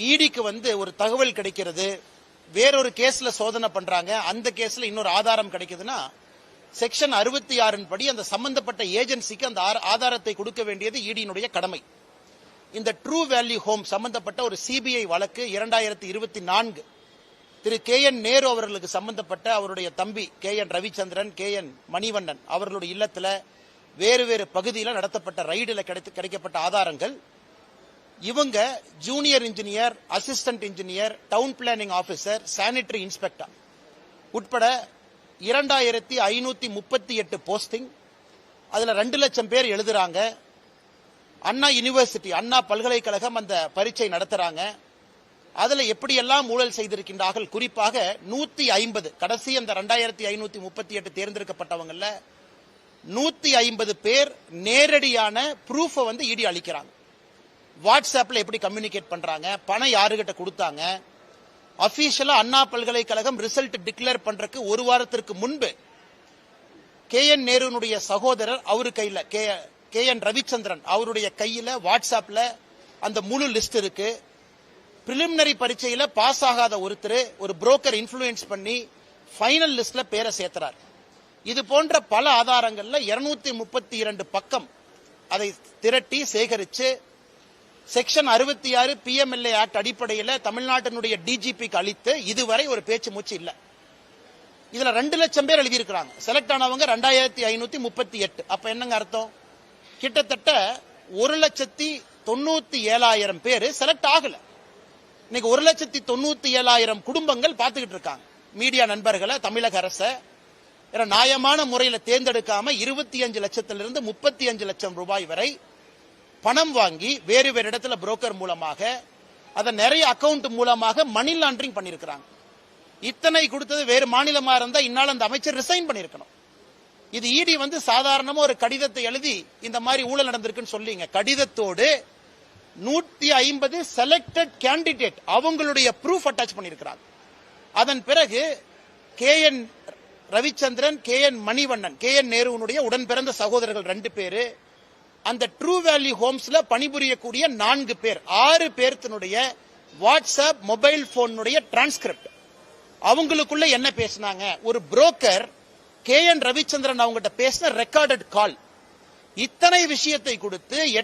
ஈடிக்கு ஒரு தகவல் கிடைக்கிறது, வேறொரு கேஸ்ல சோதனை பண்றாங்க, அந்த கேஸ்ல இன்னொரு ஆதாரம் கிடைக்குதுன்னா செக்ஷன் 66 படி அந்த சம்பந்தப்பட்ட ஏஜென்சிக்கு அந்த ஆதாரத்தை கொடுக்க வேண்டியது ஈடியினுடைய கடமை. இந்த ட்ரூ வேல்யூ ஹோம் சம்பந்தப்பட்ட ஒரு சிபிஐ வழக்கு 2024 திரு KN நேரு அவர்களுக்கு சம்பந்தப்பட்ட அவருடைய தம்பி KN ரவிச்சந்திரன், KN மணிவண்ணன் அவர்களுடைய இல்லத்துல வேறு வேறு பகுதியில் நடத்தப்பட்ட ரைடில் கிடைக்கப்பட்ட ஆதாரங்கள், இவங்க junior engineer, assistant engineer, down planning officer, sanitary inspector உட்பட 2538 போஸ்டிங். அதுல 2 லட்சம் பேர் எழுதுறாங்க. அண்ணா யூனிவர்சிட்டி, அண்ணா பல்கலைக்கழகம் அந்த பரீட்சை நடத்துறாங்க. அதுல எப்படியெல்லாம் ஊழல் செய்திருக்கின்றார்கள், குறிப்பாக 150 கடைசி அந்த 2538 தேர்ந்தெடுக்கப்பட்டவங்கல்ல 150 பேர் நேரடியான ப்ரூஃபை இடி அளிக்கிறாங்க. வாட்ஸ்அப்ல எப்படி கம்யூனிகேட் பண்றாங்க, பணம் யாருகிட்ட கொடுத்தாங்க, அபிஷியலா அண்ணா பல்கலைக்கழகம் ரிசல்ட் டிக்ளேர் பண்றதுக்கு ஒரு வாரத்திற்கு முன்பு KN நேருனுடைய சகோதரர் அவரு கையில KN ரவிச்சந்திரன் அவருடைய கையில வாட்ஸ்அப்ல அந்த முழு லிஸ்ட் இருக்கு. பிரிலிமினரி பரீட்சையில பாஸ் ஆகாத ஒருத்தர் ஒரு புரோக்கர் இன்ஃப்ளூயன்ஸ் பண்ணி ஃபைனல் லிஸ்ட்ல பேரை சேர்த்துறார். இது போன்ற பல ஆதாரங்கள்ல 232 பக்கம் அதை திரட்டி சேகரிச்சு செக்ஷன் 66 PMLA ஆக்ட் அடிப்படையில் தமிழ்நாட்டினுடைய டிஜிபிக்கு அளித்து இதுவரை ஒரு பேச்சு மூச்சு இல்ல. இதுல 2 லட்சம் பேர் எழுதியிருக்கிறாங்க. செலக்ட் ஆனவங்க 2538. அப்ப என்னங்க அர்த்தம்? கிட்டத்தட்ட 1,97,000 பேர் செலக்ட் ஆகல. இன்னைக்கு 1,97,000 குடும்பங்கள் பார்த்துக்கிட்டு இருக்காங்க. மீடியா நண்பர்களை, தமிழக அரசை நியாயமான முறையில் தேர்ந்தெடுக்காம 25 லட்சத்திலிருந்து 35 லட்சம் ரூபாய் வரை பணம் வாங்கி வேறு வேறு இடத்துல புரோக்கர் மூலமாக அதை நிறைய அக்கவுண்ட் மூலமாக மணி லாண்டரிங் பண்ணிருக்கிறாங்க. இத்தனை கொடுத்தது வேறு மாநிலமா இருந்தா இந்நாள் அந்த அமைச்சர் ரிசைன் பண்ணிருக்கணும். இது ஈடி சாதாரணமா ஒரு கடிதத்தை எழுதி இந்த மாதிரி ஊழல் நடந்திருக்குன்னு சொல்லிங்க. கடிதத்தோடு 150 செலக்டட் கேண்டிடேட் அவங்களுடைய ப்ரூஃப் அட்டாச் பண்ணிருக்கிறாங்க. அதன் பிறகு KN Ravichandran, KN Manivannan, KN நேருனுடைய உடன் பிறந்த சகோதரர்கள் 2 பேரு, அந்த ட்ரூ வேல்யூ ஹோம்ஸ்ல பணிபுரியக்கூடிய 4 பேர், 6 பேர்த்தினுடைய வாட்ஸ்அப் மொபைல் போனுடைய டிரான்ஸ்கிரிப்ட், அவங்களுக்குள்ள என்ன பேசினாங்க, ஒரு புரோக்கர் KN ரவிச்சந்திரன் அவங்ககிட்ட பேசின ரெக்கார்டட் கால், இத்தனை விஷயத்தை கொடுத்து